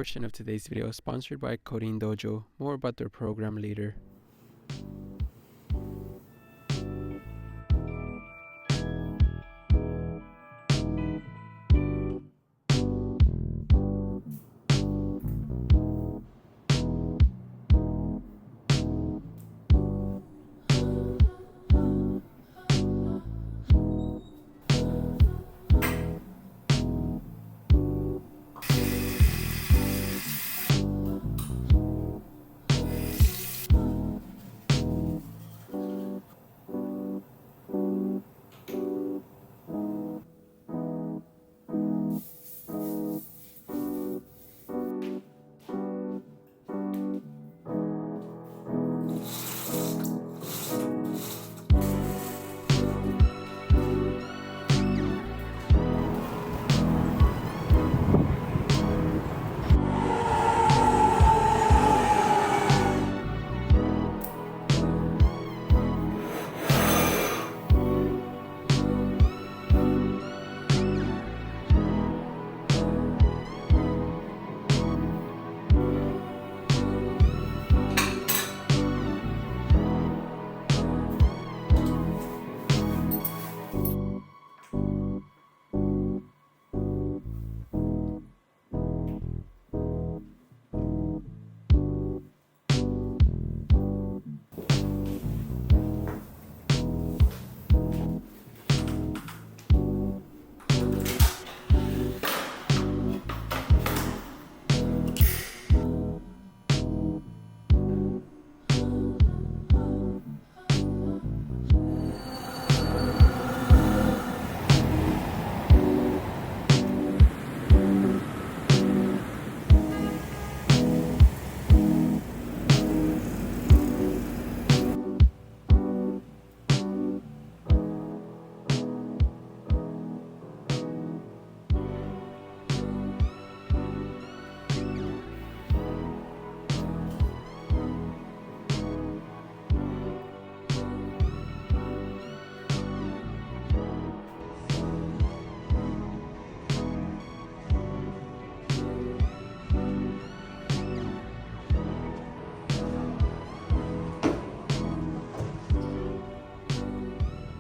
portion of today's video is sponsored by Coding Dojo. More about their program later.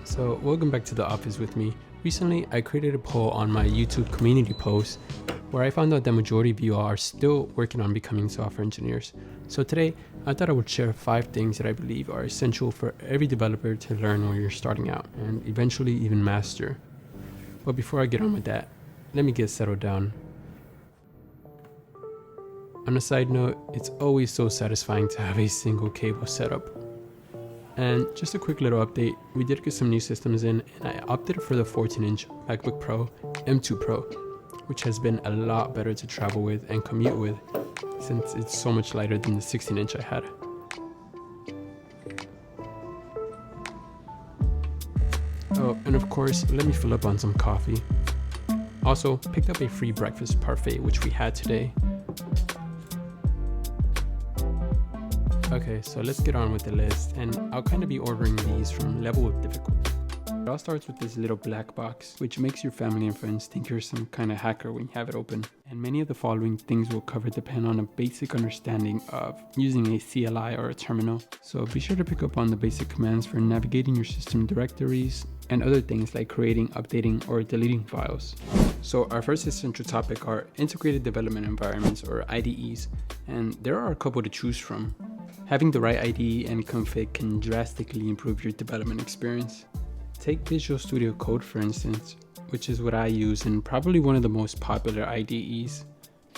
So welcome back to the office with me. Recently, I created a poll on my YouTube community post where I found out that majority of you are still working on becoming software engineers. So today, I thought I would share 5 things that I believe are essential for every developer to learn when you're starting out and eventually even master. But before I get on with that, let me get settled down. On a side note, it's always so satisfying to have a single cable setup. And just a quick little update, we did get some new systems in and I opted for the 14-inch MacBook Pro M2 Pro, which has been a lot better to travel with and commute with since it's so much lighter than the 16-inch I had. Oh, and of course, let me fill up on some coffee. Also, picked up a free breakfast parfait, which we had today. Okay, so let's get on with the list, and I'll kind of be ordering these from level of difficulty. It all starts with this little black box, which makes your family and friends think you're some kind of hacker when you have it open. And many of the following things we'll cover depend on a basic understanding of using a CLI or a terminal. So be sure to pick up on the basic commands for navigating your system directories and other things like creating, updating, or deleting files. So our first essential topic are integrated development environments or IDEs, and there are a couple to choose from. Having the right IDE and config can drastically improve your development experience. Take Visual Studio Code for instance, which is what I use and probably one of the most popular IDEs.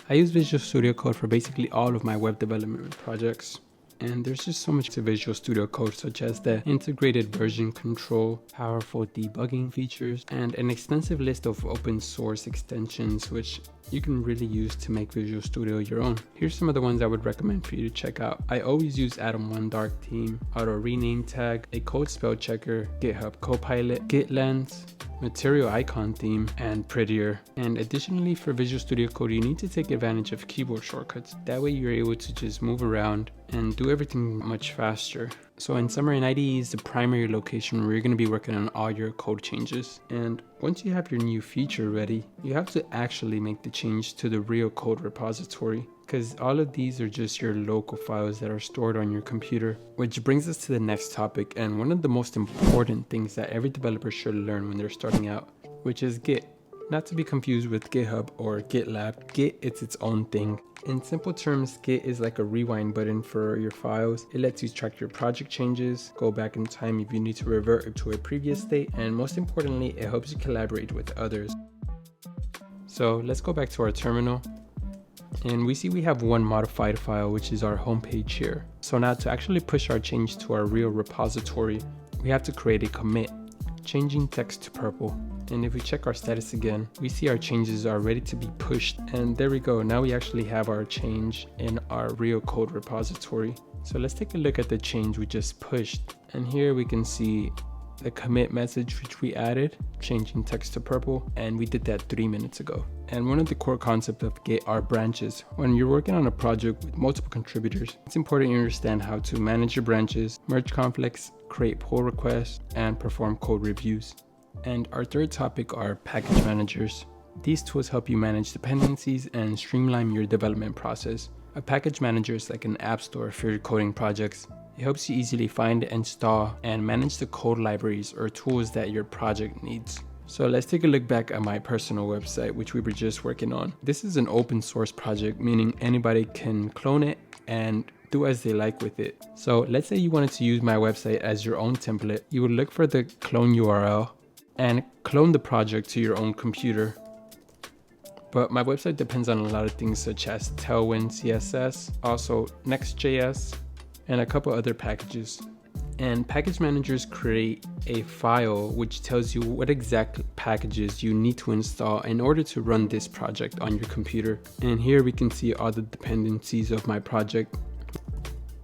I use Visual Studio Code for basically all of my web development projects. And there's just so much to Visual Studio Code, such as the integrated version control, powerful debugging features, and an extensive list of open source extensions which you can really use to make Visual Studio your own. Here's some of the ones I would recommend for you to check out. I always use Atom 1 Dark Theme, Auto Rename Tag, a code spell checker, GitHub Copilot, GitLens, Material Icon Theme, and Prettier. And additionally, for Visual Studio Code, you need to take advantage of keyboard shortcuts. That way you're able to just move around and do everything much faster. So in summary, an IDE is the primary location where you're going to be working on all your code changes. And once you have your new feature ready, you have to actually make the change to the real code repository, because all of these are just your local files that are stored on your computer. Which brings us to the next topic, and one of the most important things that every developer should learn when they're starting out, which is Git. Not to be confused with GitHub or GitLab. Git, it's its own thing. In simple terms, Git is like a rewind button for your files. It lets you track your project changes, go back in time if you need to revert to a previous state, and most importantly, it helps you collaborate with others. So let's go back to our terminal. And we see we have one modified file, which is our homepage here. So now to actually push our change to our real repository, we have to create a commit, changing text to purple. And if we check our status again, we see our changes are ready to be pushed. And there we go. Now we actually have our change in our real code repository. So let's take a look at the change we just pushed. And here we can see the commit message which we added, changing text to purple, and we did that 3 minutes ago. And one of the core concepts of Git are branches. When you're working on a project with multiple contributors, it's important you understand how to manage your branches, merge conflicts, create pull requests, and perform code reviews. And our third topic are package managers. These tools help you manage dependencies and streamline your development process. A package manager is like an app store for your coding projects. It helps you easily find, install, and manage the code libraries or tools that your project needs. So let's take a look back at my personal website, which we were just working on. This is an open source project, meaning anybody can clone it and do as they like with it. So let's say you wanted to use my website as your own template. You would look for the clone URL and clone the project to your own computer. But my website depends on a lot of things such as Tailwind CSS, also Next.js, and a couple other packages. And package managers create a file which tells you what exact packages you need to install in order to run this project on your computer. And here we can see all the dependencies of my project.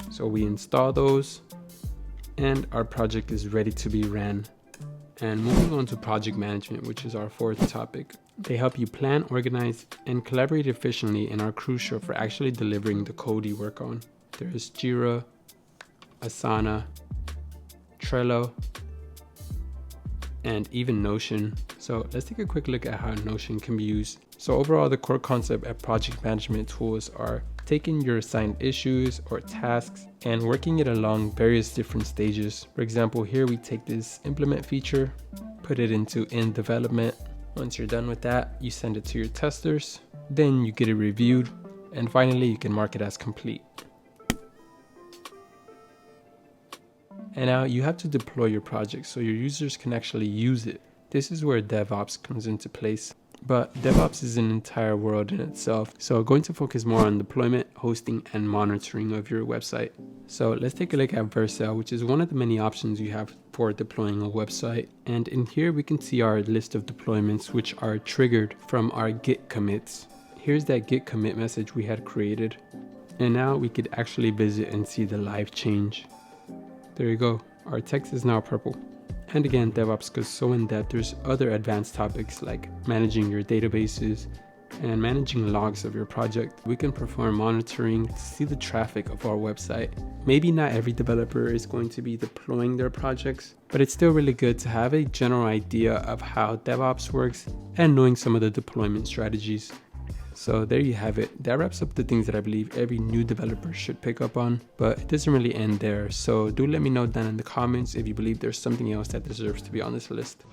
So we install those and our project is ready to be ran. And moving on to project management, which is our fourth topic. They help you plan, organize, and collaborate efficiently and are crucial for actually delivering the code you work on. There's Jira, Asana, Trello, and even Notion. So let's take a quick look at how Notion can be used. So overall, the core concept of project management tools are taking your assigned issues or tasks and working it along various different stages. For example, here we take this implement feature, put it into in development. Once you're done with that, you send it to your testers, then you get it reviewed, and finally you can mark it as complete. And now you have to deploy your project so your users can actually use it. This is where DevOps comes into place. But DevOps is an entire world in itself. So going to focus more on deployment, hosting, and monitoring of your website. So let's take a look at Vercel, which is one of the many options you have for deploying a website. And in here we can see our list of deployments which are triggered from our Git commits. Here's that Git commit message we had created. And now we could actually visit and see the live change. There you go, our text is now purple. And again, DevOps goes so in depth. There's other advanced topics like managing your databases and managing logs of your project. We can perform monitoring to see the traffic of our website. Maybe not every developer is going to be deploying their projects, but it's still really good to have a general idea of how DevOps works and knowing some of the deployment strategies. So there you have it. That wraps up the things that I believe every new developer should pick up on, but it doesn't really end there. So do let me know down in the comments if you believe there's something else that deserves to be on this list.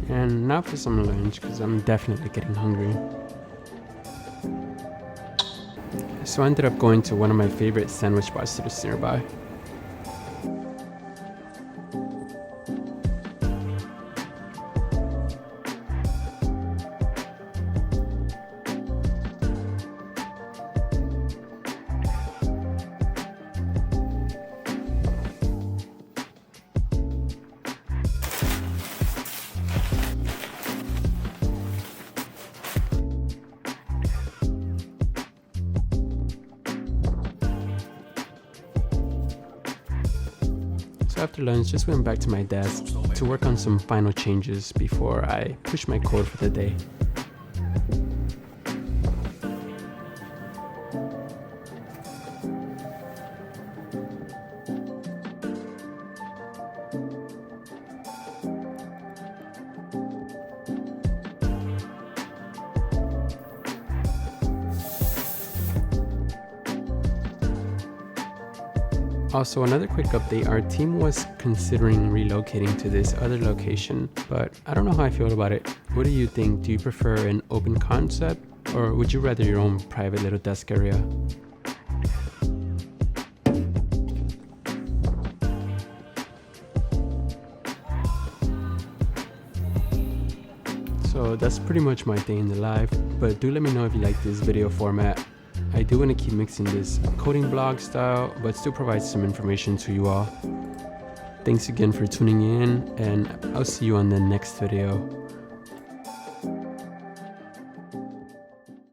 And now for some lunch, because I'm definitely getting hungry. So I ended up going to one of my favorite sandwich spots that's nearby. So after lunch, just went back to my desk to work on some final changes before I push my code for the day. Also, another quick update, our team was considering relocating to this other location, but I don't know how I feel about it. What do you think? Do you prefer an open concept, or would you rather your own private little desk area? So that's pretty much my day in the life, but do let me know if you like this video format. I do want to keep mixing this coding blog style, but still provide some information to you all. Thanks again for tuning in, and I'll see you on the next video.